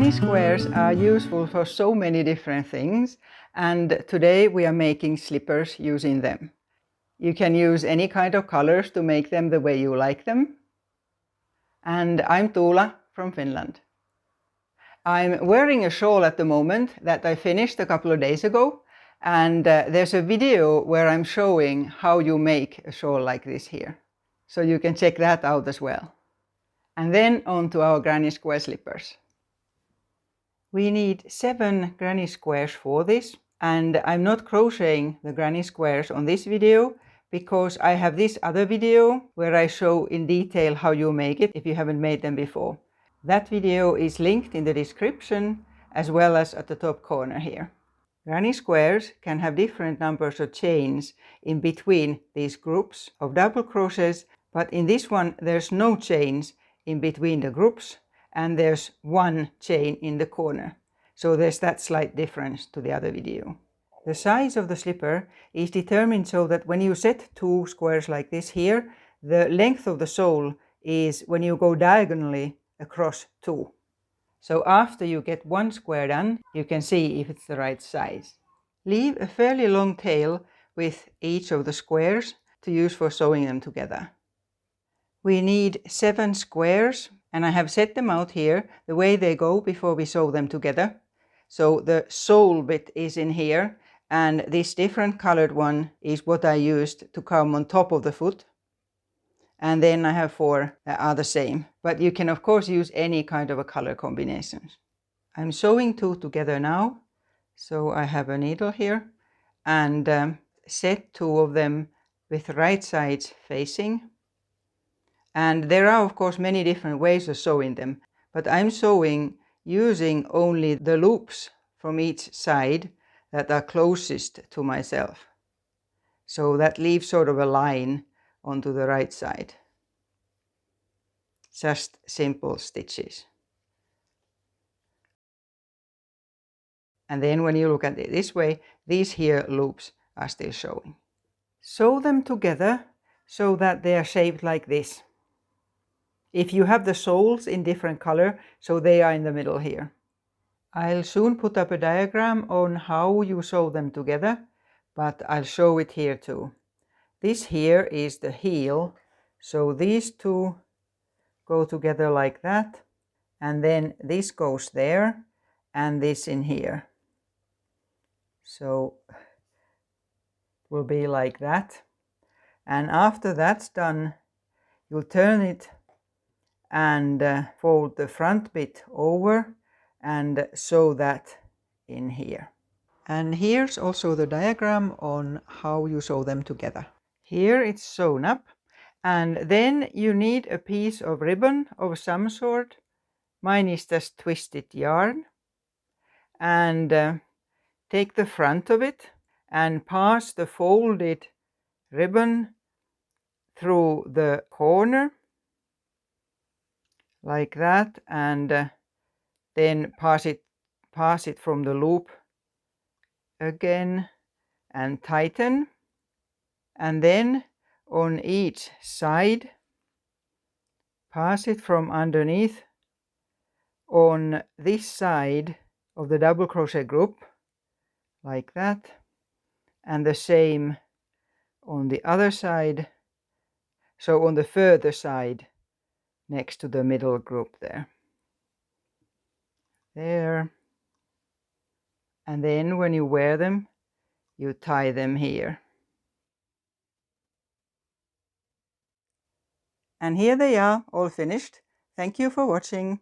Granny squares are useful for so many different things, and today we are making slippers using them. You can use any kind of colors to make them the way you like them. And I'm Tuula from Finland. I'm wearing a shawl at the moment that I finished a couple of days ago, and there's a video where I'm showing how you make a shawl like this here. So you can check that out as well. And then on to our granny square slippers. We need 7 granny squares for this, and I'm not crocheting the granny squares on this video because I have this other video where I show in detail how you make it if you haven't made them before. That video is linked in the description as well as at the top corner here. Granny squares can have different numbers of chains in between these groups of double crochets, but in this one there's no chains in between the groups, and there's 1 chain in the corner. So there's that slight difference to the other video. The size of the slipper is determined so that when you set 2 squares like this here, the length of the sole is when you go diagonally across 2. So after you get 1 square done, you can see if it's the right size. Leave a fairly long tail with each of the squares to use for sewing them together. We need 7 squares, and I have set them out here the way they go before we sew them together. So the sole bit is in here, and this different colored one is what I used to come on top of the foot. And then I have 4 that are the same, but you can of course use any kind of a color combinations. I'm sewing 2 together now, so I have a needle here and set 2 of them with right sides facing. And there are of course many different ways of sewing them, but I'm sewing using only the loops from each side that are closest to myself. So that leaves sort of a line onto the right side. Just simple stitches. And then when you look at it this way, these here loops are still showing. Sew them together so that they are shaped like this. If you have the soles in different color, so they are in the middle here. I'll soon put up a diagram on how you sew them together, but I'll show it here too. This here is the heel, so these 2 go together like that, and then this goes there and this in here. So it will be like that, and after that's done, you'll turn it and fold the front bit over and sew that in here. And here's also the diagram on how you sew them together. Here it's sewn up, and then you need a piece of ribbon of some sort. Mine is just twisted yarn, and take the front of it and pass the folded ribbon through the corner like that, and then pass it from the loop again and tighten, and then on each side pass it from underneath on this side of the double crochet group like that, and the same on the other side, so on the further side next to the middle group there. And then when you wear them, you tie them here. And here they are, all finished. Thank you for watching.